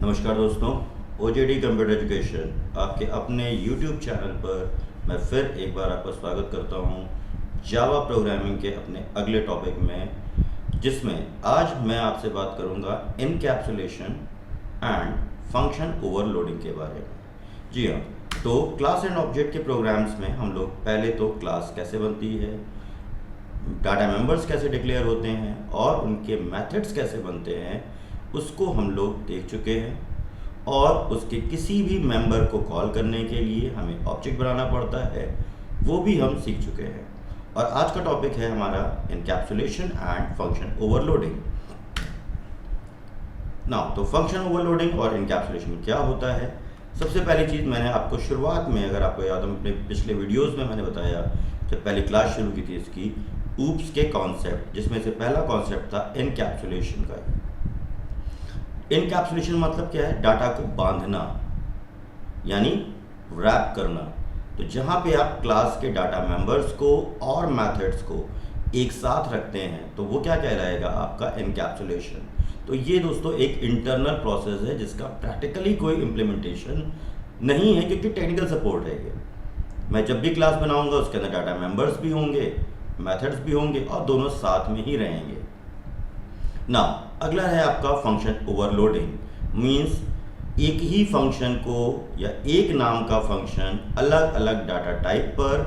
नमस्कार दोस्तों, OJD computer education आपके अपने YouTube चैनल पर मैं फिर एक बार आपका स्वागत करता हूं जावा प्रोग्रामिंग के अपने अगले टॉपिक में, जिसमें आज मैं आपसे बात करूंगा इनकैप्सुलेशन एंड फंक्शन ओवरलोडिंग के बारे में। जी हाँ, तो क्लास एंड ऑब्जेक्ट के प्रोग्राम्स में हम लोग पहले तो क्लास कैसे बनती है, डाटा मेंबर्स कैसे डिक्लेयर होते हैं और उनके मेथड्स कैसे बनते हैं उसको हम लोग देख चुके हैं। और उसके किसी भी मेंबर को कॉल करने के लिए हमें ऑब्जेक्ट बनाना पड़ता है, वो भी हम सीख चुके हैं। और आज का टॉपिक है हमारा encapsulation and function overloading. Now तो फंक्शन ओवरलोडिंग और इनकैप्सुलेशन क्या होता है। सबसे पहली चीज़ मैंने आपको शुरुआत में, अगर आपको याद हो, अपने पिछले वीडियोस में मैंने बताया जब पहली क्लास शुरू की थी इसकी, ऊप्स के कॉन्सेप्ट, जिसमें से पहला कॉन्सेप्ट था इनकैप्सुलेशन का। इनकैप्सुलेशन मतलब क्या है? डाटा को बांधना, यानी रैप करना। तो जहाँ पे आप क्लास के डाटा मेंबर्स को और मेथड्स को एक साथ रखते हैं तो वो क्या कहलाएगा? आपका इनकैप्सुलेशन। तो ये दोस्तों एक इंटरनल प्रोसेस है जिसका प्रैक्टिकली कोई इम्प्लीमेंटेशन नहीं है, क्योंकि टेक्निकल सपोर्ट है ये। मैं जब भी क्लास बनाऊंगा उसके अंदर डाटा मेंबर्स भी होंगे, मेथड्स भी होंगे और दोनों साथ में ही रहेंगे ना। अगला है आपका फंक्शन ओवरलोडिंग। मीन्स एक ही फंक्शन को या एक नाम का फंक्शन अलग अलग डाटा टाइप पर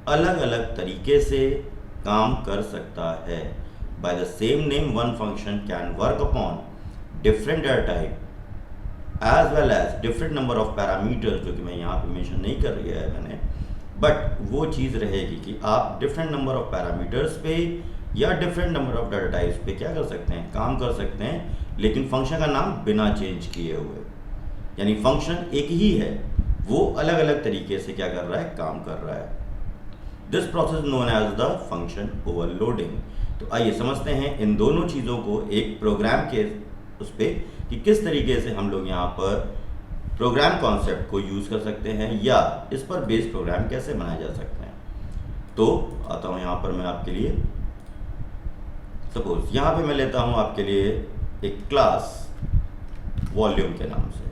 अलग अलग तरीके से काम कर सकता है। By the same name one function can work upon different data type as well as different number of parameters, जो कि मैं यहाँ पे मेंशन नहीं कर रही है मैंने, बट वो चीज़ रहेगी कि आप डिफरेंट नंबर ऑफ पैरामीटर्स पे या different number of data types पे क्या कर सकते हैं? काम कर सकते हैं, लेकिन फंक्शन का नाम बिना चेंज किए हुए। यानी फंक्शन एक ही है, वो अलग अलग तरीके से क्या कर रहा है? काम कर रहा है। This process known as the function overloading. तो आइए समझते हैं इन दोनों चीज़ों को एक प्रोग्राम के उस पर, कि किस तरीके से हम लोग यहाँ पर प्रोग्राम कॉन्सेप्ट को यूज़ कर सकते हैं या इस पर बेस्ड प्रोग्राम कैसे बनाए जा सकते हैं। तो आता हूँ यहाँ पर मैं आपके लिए, सपोज यहाँ पे मैं लेता हूँ आपके लिए एक क्लास वॉल्यूम के नाम से।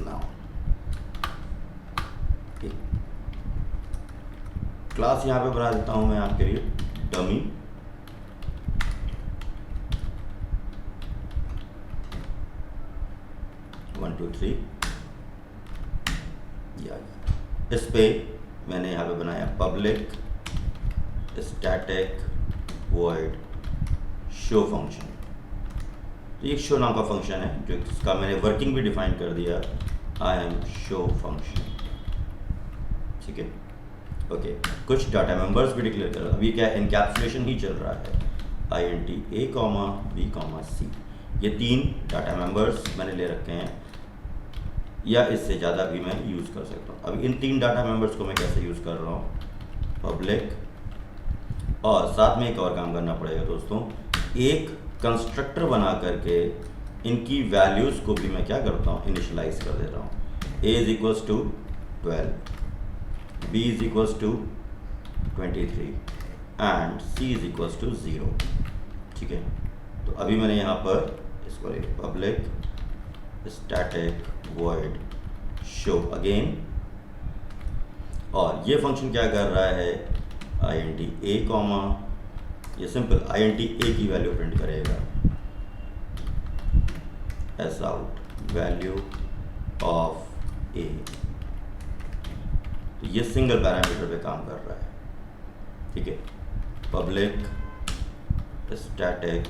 नाउ क्लास यहाँ पे बना देता हूँ मैं आपके लिए डमी। वन टू थ्री, या इस पे मैंने यहाँ पे बनाया public static void show function. तो एक शो नाम का फंक्शन है जो इसका मैंने वर्किंग भी डिफाइन कर दिया, आई एम शो फंक्शन। ठीक है, ओके। कुछ डाटा मेंबर्स भी डिक्लेयर कर, अभी क्या इनकैप्सुलेशन ही चल रहा है। INT A, B, C, ये 3 डाटा मेंबर्स मैंने ले रखे हैं, या इससे ज़्यादा भी मैं यूज़ कर सकता हूँ। अब इन 3 डाटा मेंबर्स को मैं कैसे यूज़ कर रहा हूँ? पब्लिक, और साथ में एक और काम करना पड़ेगा दोस्तों, एक कंस्ट्रक्टर बना करके इनकी वैल्यूज़ को भी मैं क्या करता हूँ? इनिशलाइज कर देता हूँ। A is equals to 12, B is equals to 23 and C is equals to 0। ठीक है, तो अभी मैंने यहाँ पर इसको public static void show again, और ये फंक्शन क्या कर रहा है? INT A, ये सिंपल INT A की वैल्यू प्रिंट करेगा, S out value of A। तो ये सिंगल पैरामीटर पे काम कर रहा है। ठीक है, public static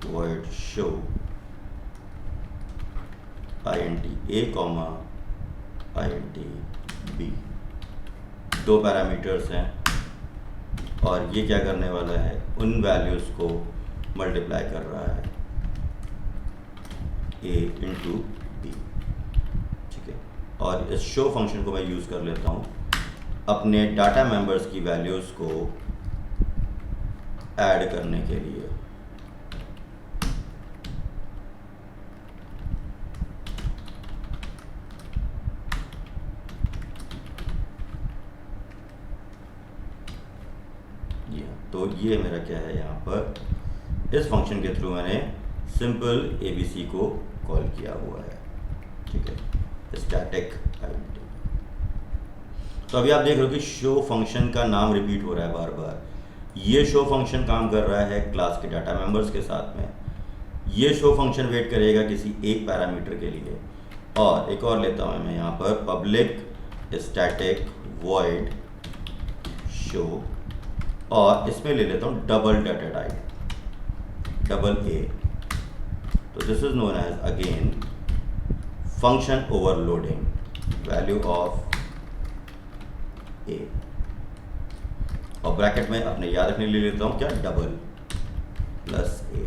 void show INT A, INT B, 2 parameters हैं, और ये क्या करने वाला है? उन वैल्यूज़ को मल्टीप्लाई कर रहा है, A इंटू B। ठीक है, और इस शो फंक्शन को मैं यूज़ कर लेता हूँ अपने डाटा मेंबर्स की वैल्यूज़ को ऐड करने के लिए। तो ये मेरा क्या है, यहाँ पर इस फंक्शन के थ्रू मैंने सिंपल ABC को कॉल किया हुआ है, ठीक है, स्टैटिक आइडेंटिटी। तो अभी आप देख रहे हो कि शो फंक्शन का नाम रिपीट हो रहा है बार बार। ये शो फंक्शन काम कर रहा है क्लास के डाटा मेंबर्स के साथ में। ये शो फंक्शन वेट करेगा किसी एक पैरामीटर के लिए। और एक और लेता हूँ मैं यहाँ पर पब्लिक स्टैटिक वॉइड शो, और इसमें ले लेता हूँ double data type, double A। तो this is known as again function overloading, value of A, और ब्रैकेट में अपने याद रखने ले लेता हूँ क्या, डबल प्लस A,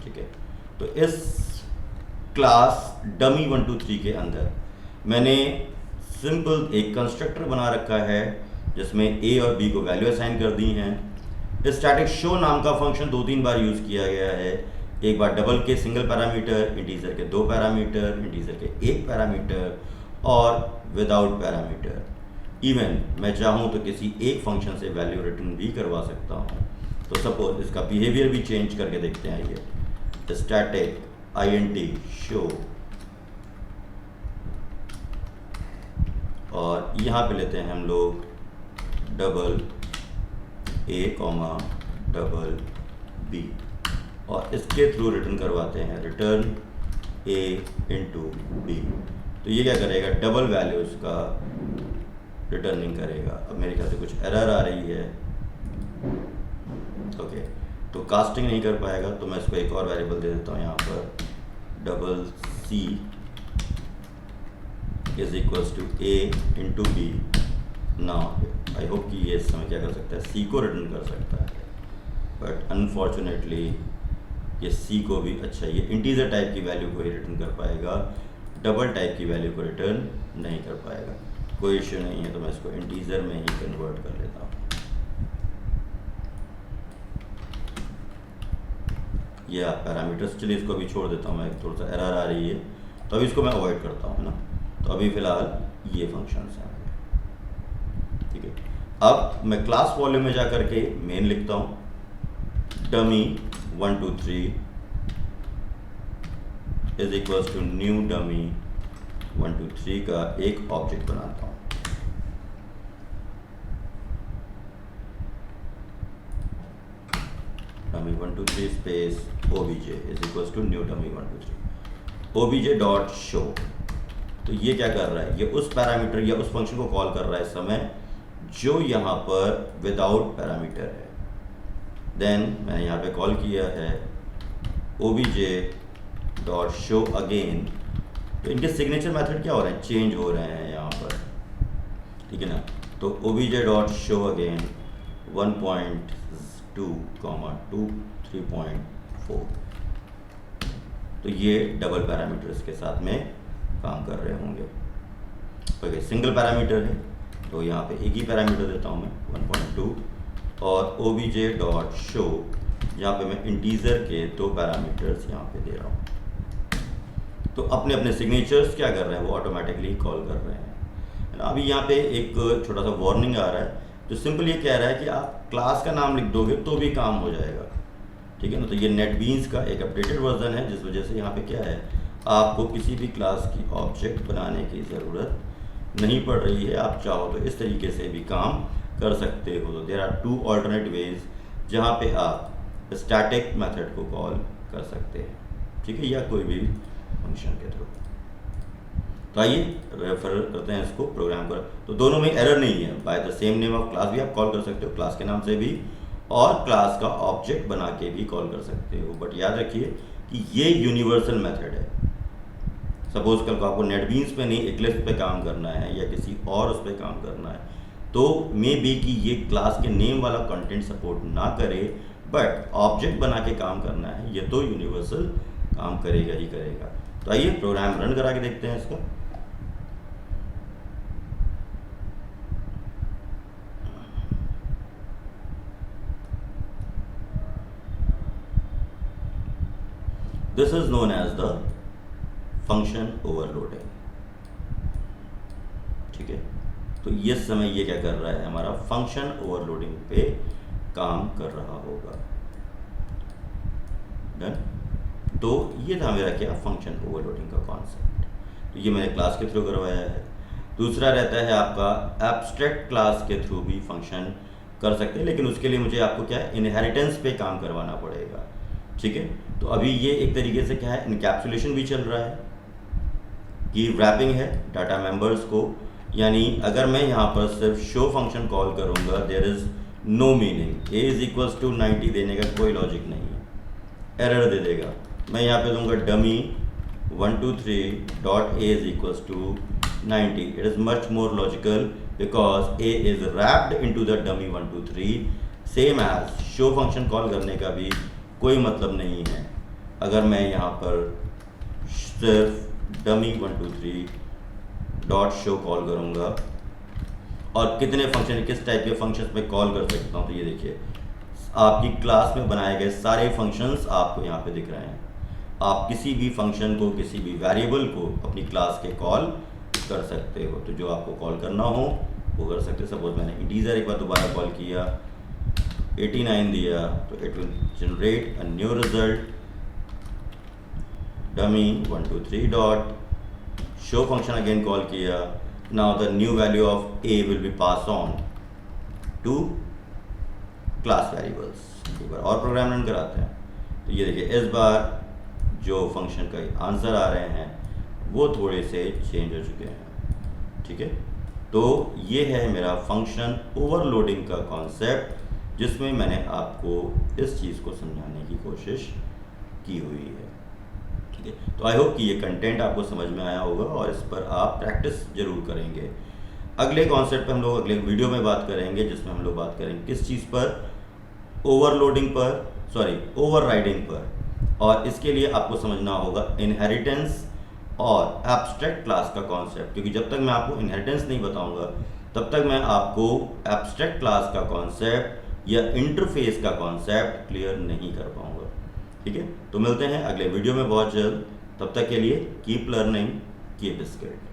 ठीक है। तो इस क्लास डमी 1 2 3 के अंदर मैंने सिंपल एक कंस्ट्रक्टर बना रखा है जिसमें A और B को वैल्यू असाइन कर दी हैं। स्टैटिक शो नाम का फंक्शन 2-3 बार यूज़ किया गया है। एक बार डबल के सिंगल पैरामीटर, इंटीजर के 2 पैरामीटर, इंटीजर के 1 पैरामीटर, और विदाउट पैरामीटर। इवन मैं चाहूँ तो किसी एक फंक्शन से वैल्यू रिटर्न भी करवा सकता हूँ। तो सपोज इसका बिहेवियर भी चेंज करके देखते हैं। ये स्टैटिक int शो, और यहाँ पे लेते हैं हम लोग डबल A, डबल B, और इसके थ्रू रिटर्न करवाते हैं रिटर्न A इंटू B। तो ये क्या करेगा, डबल वैल्यूज का रिटर्निंग करेगा। अब मेरे ख्याल से कुछ एरर आ रही है, ओके, तो कास्टिंग नहीं कर पाएगा, तो मैं इसको एक और वेरिएबल दे देता हूँ यहाँ पर, double C is equals to A into B। Now I hope कि ये इस समय क्या कर सकता है, C को रिटर्न कर सकता है, बट अनफॉर्चुनेटली ये C को भी, अच्छा, ये इंटीजर टाइप की वैल्यू को ही रिटर्न कर पाएगा, डबल टाइप की वैल्यू को रिटर्न नहीं कर पाएगा। कोई इश्यू नहीं है, तो मैं इसको इंटीजर में ही कन्वर्ट कर लेता हूँ। या पैरामीटर्स, चलिए इसको अभी छोड़ देता हूँ, मैं थोड़ा सा एरर आ रही है, तो अभी इसको मैं अवॉइड करता हूँ ना। तो अभी फ़िलहाल ये फंक्शंस हैं, ठीक है। अब मैं क्लास वॉल्यूम में जा करके मेन लिखता हूँ, dummy 1 2 3 is equals to new dummy 1 2 3 का एक ऑब्जेक्ट बनाता हूँ। Dummy 1 2 3 space obj is equals to new dummy 1 2 3 obj dot show. तो ये क्या कर रहा है, ये उस पैरामीटर या उस फंक्शन को कॉल कर रहा है इस समय जो यहाँ पर विदाउट पैरामीटर है। देन मैंने यहाँ पे कॉल किया है obj डॉट शो अगेन। तो इनके सिग्नेचर मेथड क्या हो रहे हैं, चेंज हो रहे हैं यहाँ पर, ठीक है ना। तो obj डॉट शो अगेन 1.2, 2, 3.4। तो ये डबल पैरामीटर्स के साथ में काम कर रहे होंगे। ओके, सिंगल पैरामीटर है तो यहाँ पे एक ही पैरामीटर देता हूँ मैं 1.2, और obj डॉट शो यहाँ पे मैं इंटीजर के 2 पैरामीटर्स यहाँ पे दे रहा हूँ। तो अपने अपने सिग्नेचर्स क्या कर रहे हैं, वो ऑटोमेटिकली कॉल कर रहे हैं। अभी यहाँ पे एक छोटा सा वार्निंग आ रहा है जो सिंपल ये कह रहा है कि आप क्लास का नाम लिख दोगे तो भी काम हो जाएगा, ठीक है ना। तो ये नेटबीन्स का एक अपडेटेड वर्जन है, जिस वजह से यहाँ पे क्या है, आपको किसी भी क्लास की ऑब्जेक्ट बनाने की ज़रूरत नहीं पड़ रही है। आप चाहो तो इस तरीके से भी काम कर सकते हो। तो देयर आर 2 ऑल्टरनेट वेज जहाँ पे आप स्टैटिक मेथड को कॉल कर सकते हैं, ठीक है, या कोई भी फंक्शन के थ्रू। तो आइए रेफर करते हैं इसको प्रोग्राम पर। तो दोनों में एरर नहीं है, by the same name of class भी आप कॉल कर सकते हो, क्लास के नाम से भी, और क्लास का ऑब्जेक्ट बना के भी कॉल कर सकते हो। बट याद रखिए कि ये यूनिवर्सल मेथड है। सपोज कल को आपको नेटबीन्स पे नहीं इक्लिप्स पे काम करना है या किसी और उस पर काम करना है, तो मे बी कि ये क्लास के नेम वाला कंटेंट सपोर्ट ना करे, बट ऑब्जेक्ट बना के काम करना है, ये तो यूनिवर्सल काम करेगा ही करेगा। तो आइए प्रोग्राम रन करा के देखते हैं इसका। This is known as the function overloading, ठीक है। तो ये समय ये क्या कर रहा है, हमारा फंक्शन ओवरलोडिंग पे काम कर रहा होगा। डन। तो ये था मेरा क्या फंक्शन ओवरलोडिंग का कॉन्सेप्ट। तो ये मैंने क्लास के थ्रू करवाया है। दूसरा रहता है आपका एब्स्ट्रैक्ट क्लास के थ्रू भी फंक्शन कर सकते हैं, लेकिन उसके लिए मुझे आपको क्या है इनहेरिटेंस पे काम करवाना पड़ेगा। ठीक है, तो अभी ये एक तरीके से क्या है इनकैप्सुलेशन भी चल रहा है कि रैपिंग है डाटा मेंबर्स को, यानी अगर मैं यहाँ पर सिर्फ शो फंक्शन कॉल करूँगा there is no meaning, A is equals to 90 देने का कोई लॉजिक नहीं है, एरर दे देगा। मैं यहाँ पे दूंगा dummy 123 dot A is equals to 90, it is much more logical because A is wrapped into the dummy 123, same as show function call करने का भी कोई मतलब नहीं है। अगर मैं यहाँ पर सिर्फ डमी 123 डॉट शो कॉल करूँगा और कितने फंक्शन किस टाइप के फंक्शंस में कॉल कर सकता हूँ, तो ये देखिए आपकी क्लास में बनाए गए सारे फंक्शंस आपको यहाँ पे दिख रहे हैं। आप किसी भी फंक्शन को किसी भी वेरिएबल को अपनी क्लास के कॉल कर सकते हो, तो जो आपको कॉल करना हो वो कर सकते हो। सपोज मैंने इंटीजर एक बार दोबारा कॉल किया 89 दिया तो it will generate a new result dummy 123 dot show function again call किया, now the new value of A will be pass on to class variables. एक बार और प्रोग्राम रन कराते हैं तो ये देखिए इस बार जो फंक्शन का आंसर आ रहे हैं वो थोड़े से चेंज हो चुके हैं। ठीक है, तो ये है मेरा फंक्शन ओवरलोडिंग का कॉन्सेप्ट, जिसमें मैंने आपको इस चीज़ को समझाने की कोशिश की हुई है। ठीक है, तो आई होप कि ये कंटेंट आपको समझ में आया होगा और इस पर आप प्रैक्टिस जरूर करेंगे। अगले कॉन्सेप्ट पे हम लोग अगले वीडियो में बात करेंगे, जिसमें हम लोग बात करेंगे किस चीज़ पर, ओवरलोडिंग पर, सॉरी ओवरराइडिंग पर। और इसके लिए आपको समझना होगा इनहेरिटेंस और एब्स्ट्रैक्ट क्लास का कॉन्सेप्ट, क्योंकि जब तक मैं आपको इनहेरिटेंस नहीं बताऊंगा तब तक मैं आपको एब्स्ट्रैक्ट क्लास का कॉन्सेप्ट या इंटरफेस का कॉन्सेप्ट क्लियर नहीं कर पाऊंगा। ठीक है, तो मिलते हैं अगले वीडियो में बहुत जल्द। तब तक के लिए कीप लर्निंग, कीप स्किल्ड।